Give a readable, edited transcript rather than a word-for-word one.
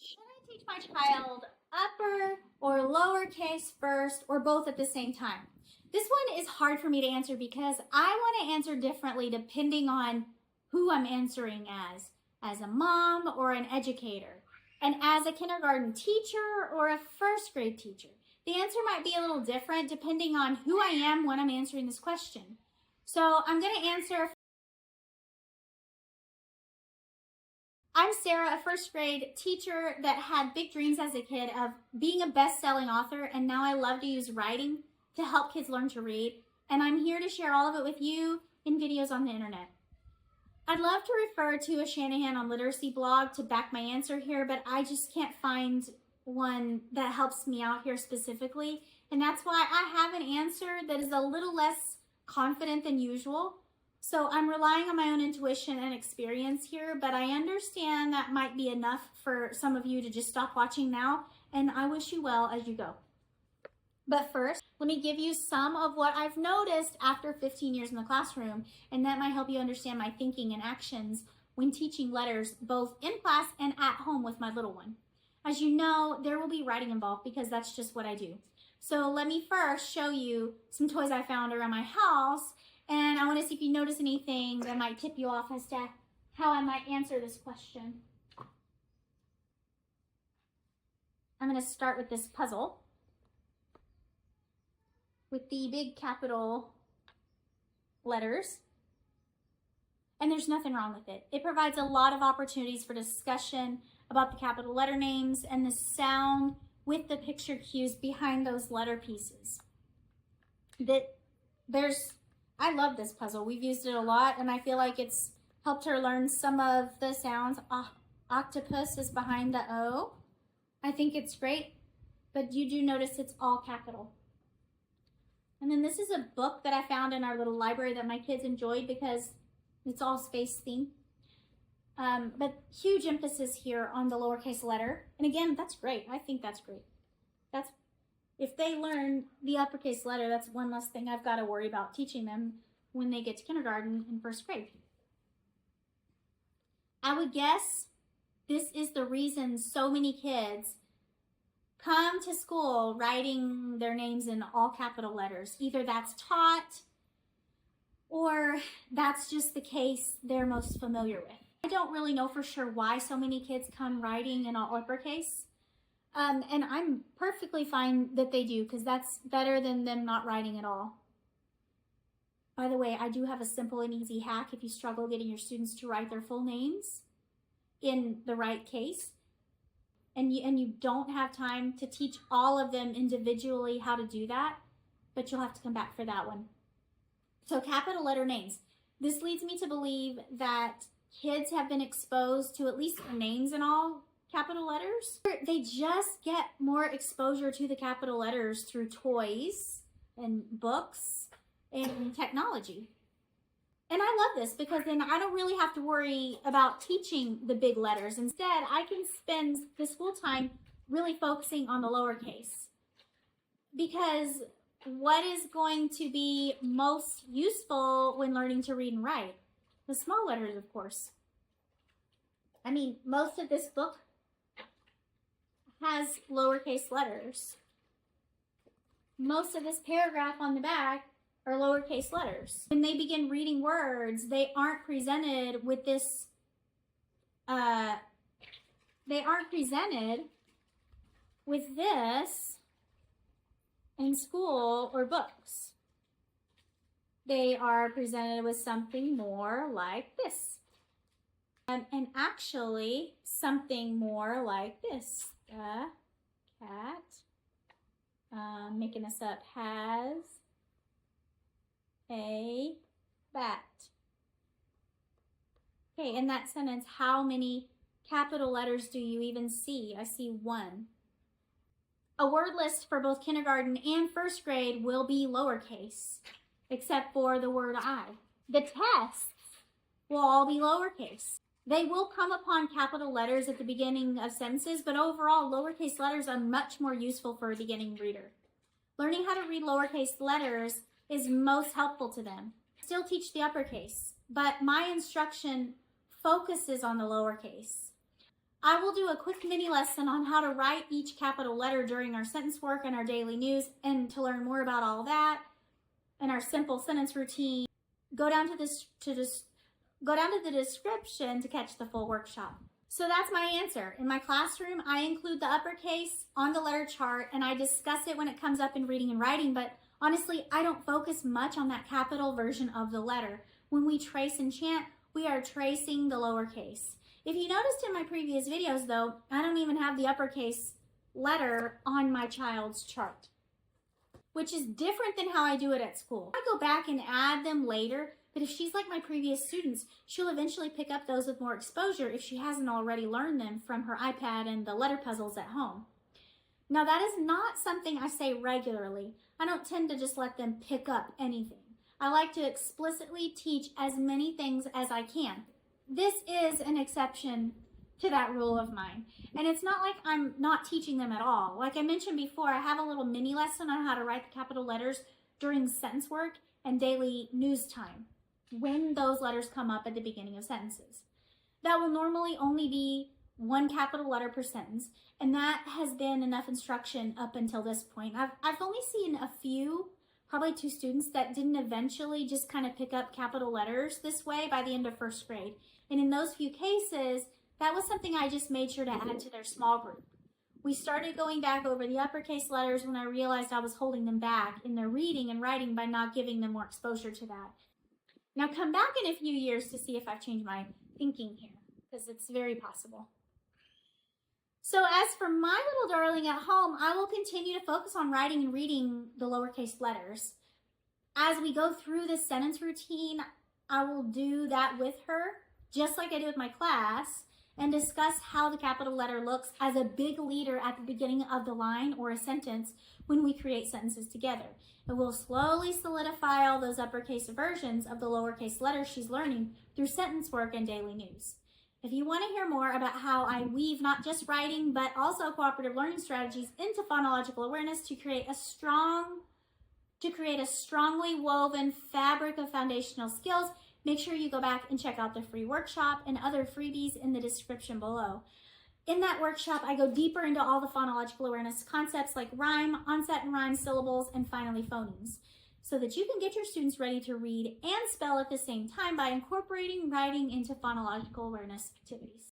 Should I teach my child upper or lowercase first or both at the same time? This one is hard for me to answer because I want to answer differently depending on who I'm answering as a mom or an educator, and as a kindergarten teacher or a first grade teacher. The answer might be a little different depending on who I am when I'm answering this question. So I'm going to answer. I'm Sarah, a first grade teacher that had big dreams as a kid of being a best-selling author, and now I love to use writing to help kids learn to read, and I'm here to share all of it with you in videos on the internet. I'd love to refer to a Shanahan on literacy blog to back my answer here, but I just can't find one that helps me out here specifically, and that's why I have an answer that is a little less confident than usual. So I'm relying on my own intuition and experience here, but I understand that might be enough for some of you to just stop watching now, and I wish you well as you go. But first, let me give you some of what I've noticed after 15 years in the classroom, and that might help you understand my thinking and actions when teaching letters both in class and at home with my little one. As you know, there will be writing involved because that's just what I do. So let me first show you some toys I found around my house, and I want to see if you notice anything that might tip you off as to how I might answer this question. I'm going to start with this puzzle with the big capital letters. And there's nothing wrong with it. It provides a lot of opportunities for discussion about the capital letter names and the sound with the picture cues behind those letter pieces. I love this puzzle. We've used it a lot, and I feel like it's helped her learn some of the sounds. Octopus is behind the O. I think it's great, but you do notice it's all capital. And then this is a book that I found in our little library that my kids enjoyed because it's all space themed. But huge emphasis here on the lowercase letter. And again, that's great. I think that's great. If they learn the uppercase letter, that's one less thing I've got to worry about teaching them when they get to kindergarten and first grade. I would guess this is the reason so many kids come to school writing their names in all capital letters. Either that's taught or that's just the case they're most familiar with. I don't really know for sure why so many kids come writing in all uppercase. And I'm perfectly fine that they do, because that's better than them not writing at all. By the way, I do have a simple and easy hack if you struggle getting your students to write their full names in the right case, and you don't have time to teach all of them individually how to do that, but you'll have to come back for that one. So capital letter names. This leads me to believe that kids have been exposed to at least their names in all capital letters. They just get more exposure to the capital letters through toys and books and technology. And I love this because then I don't really have to worry about teaching the big letters. Instead, I can spend the school time really focusing on the lowercase. Because what is going to be most useful when learning to read and write? The small letters, of course. I mean, most of this book has lowercase letters. Most of this paragraph on the back are lowercase letters. When they begin reading words, they aren't presented with this, in school or books. They are presented with something more like this. And actually, something more like this. The cat, making this up, has a bat. Okay, in that sentence, how many capital letters do you even see? I see one. A word list for both kindergarten and first grade will be lowercase, except for the word I. The tests will all be lowercase. They will come upon capital letters at the beginning of sentences, but overall, lowercase letters are much more useful for a beginning reader. Learning how to read lowercase letters is most helpful to them. Still teach the uppercase, but my instruction focuses on the lowercase. I will do a quick mini lesson on how to write each capital letter during our sentence work and our daily news. And to learn more about all that and our simple sentence routine, go down to the description to catch the full workshop. So that's my answer. In my classroom, I include the uppercase on the letter chart and I discuss it when it comes up in reading and writing, but honestly, I don't focus much on that capital version of the letter. When we trace and chant, we are tracing the lowercase. If you noticed in my previous videos though, I don't even have the uppercase letter on my child's chart, which is different than how I do it at school. I go back and add them later, but if she's like my previous students, she'll eventually pick up those with more exposure if she hasn't already learned them from her iPad and the letter puzzles at home. Now that is not something I say regularly. I don't tend to just let them pick up anything. I like to explicitly teach as many things as I can. This is an exception to that rule of mine. And it's not like I'm not teaching them at all. Like I mentioned before, I have a little mini lesson on how to write the capital letters during sentence work and daily news time when those letters come up at the beginning of sentences. That will normally only be one capital letter per sentence, and that has been enough instruction up until this point. I've only seen a few, probably 2 students that didn't eventually just kind of pick up capital letters this way by the end of 1st grade. And in those few cases, that was something I just made sure to add to their small group. We started going back over the uppercase letters when I realized I was holding them back in their reading and writing by not giving them more exposure to that. Now come back in a few years to see if I've changed my thinking here, because it's very possible. So as for my little darling at home, I will continue to focus on writing and reading the lowercase letters. As we go through this sentence routine, I will do that with her, just like I do with my class, and discuss how the capital letter looks as a big leader at the beginning of the line or a sentence when we create sentences together. And we'll slowly solidify all those uppercase versions of the lowercase letters she's learning through sentence work and daily news. If you want to hear more about how I weave not just writing, but also cooperative learning strategies into phonological awareness to create a strongly woven fabric of foundational skills, make sure you go back and check out the free workshop and other freebies in the description below. In that workshop, I go deeper into all the phonological awareness concepts like rhyme, onset and rhyme, syllables, and finally phonemes, so that you can get your students ready to read and spell at the same time by incorporating writing into phonological awareness activities.